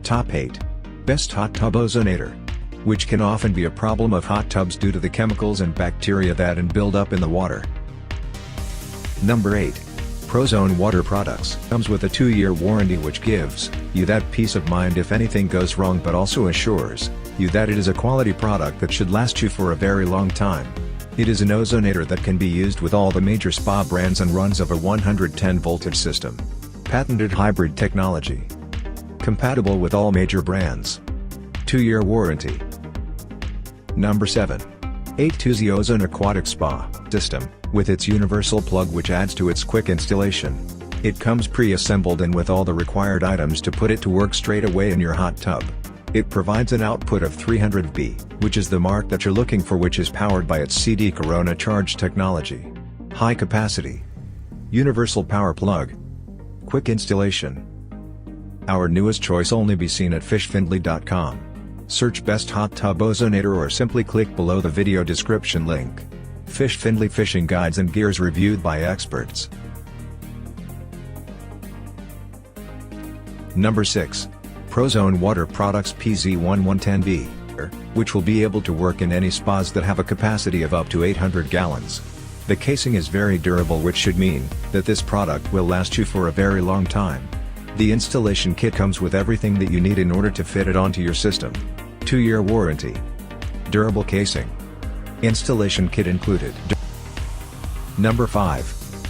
Top 8. Best Hot Tub Ozonator. Which can often be a problem of hot tubs due to the chemicals and bacteria that build up in the water. Number 8. Prozone Water Products comes with a 2-year warranty which gives you that peace of mind if anything goes wrong, but also assures you that it is a quality product that should last you for a very long time. It is an ozonator that can be used with all the major spa brands and runs of a 110 voltage system. Patented hybrid technology. Compatible with all major brands. 2-year warranty. Number 7. A2Z Ozone Aquatic Spa System, with its universal plug which adds to its quick installation. It comes pre-assembled and with all the required items to put it to work straight away in your hot tub. It provides an output of 300 V, which is the mark that you're looking for, which is powered by its CD Corona charge technology. High capacity. Universal power plug. Quick installation. Our newest choice only be seen at fishfindley.com. Search Best Hot Tub Ozonator or simply click below the video description link. Fish Findley Fishing Guides and Gears reviewed by experts. Number 6. Prozone Water Products PZ1110V, which will be able to work in any spas that have a capacity of up to 800 gallons. The casing is very durable, which should mean that this product will last you for a very long time. The installation kit comes with everything that you need in order to fit it onto your system. 2-year warranty. Durable casing. Installation kit included. Number 5.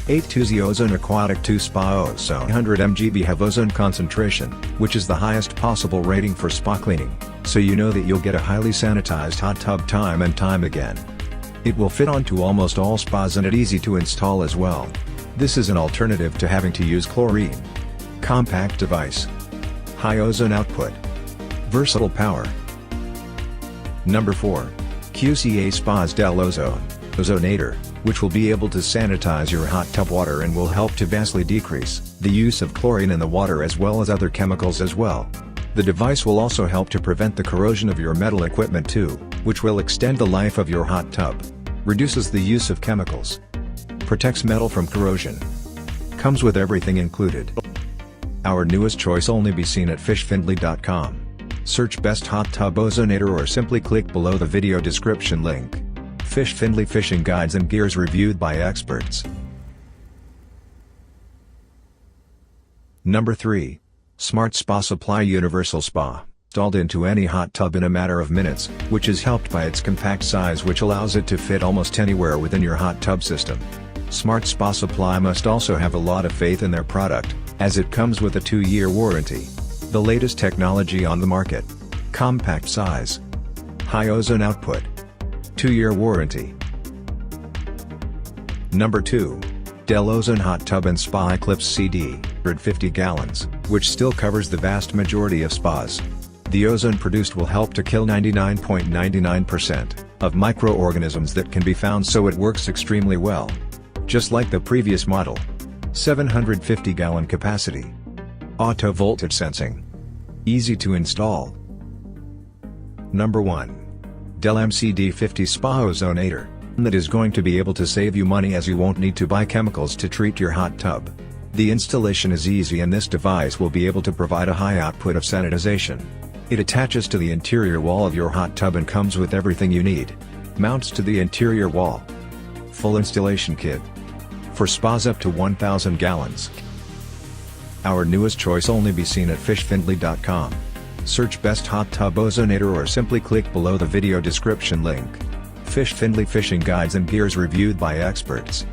A2Z Ozone Aquatic 2 Spa Ozone 100 mg have ozone concentration, which is the highest possible rating for spa cleaning, so you know that you'll get a highly sanitized hot tub time and time again. It will fit onto almost all spas and it's easy to install as well. This is an alternative to having to use chlorine. Compact device. High ozone output. Versatile power. Number 4. QCA Spas Del Ozone Ozonator, which will be able to sanitize your hot tub water and will help to vastly decrease the use of chlorine in the water as well as other chemicals as well. The device will also help to prevent the corrosion of your metal equipment too, which will extend the life of your hot tub. Reduces the use of chemicals. Protects metal from corrosion. Comes with everything included. Our newest choice only be seen at fishfindley.com. Search Best Hot Tub Ozonator or simply click below the video description link. Fish Findley Fishing Guides and Gears reviewed by experts. Number 3. Smart Spa Supply Universal Spa, installed into any hot tub in a matter of minutes, which is helped by its compact size which allows it to fit almost anywhere within your hot tub system. Smart Spa Supply must also have a lot of faith in their product, as it comes with a 2-year warranty. The latest technology on the market. Compact size. High ozone output. 2-year warranty. Number 2. Del Ozone Hot Tub and Spa Eclipse CD, 150 gallons, which still covers the vast majority of spas. The ozone produced will help to kill 99.99% of microorganisms that can be found, so it works extremely well. Just like the previous model. 750-gallon capacity. Auto voltage sensing. Easy to install. Number 1. Del MCD-50 Spa Ozonator, that is going to be able to save you money as you won't need to buy chemicals to treat your hot tub. The installation is easy and this device will be able to provide a high output of sanitization. It attaches to the interior wall of your hot tub and comes with everything you need. Mounts to the interior wall. Full installation kit. For spas up to 1,000 gallons. Our newest choice only be seen at fishfindley.com. Search Best Hot Tub Ozonator or simply click below the video description link. Fish Findley Fishing Guides and Gears reviewed by experts.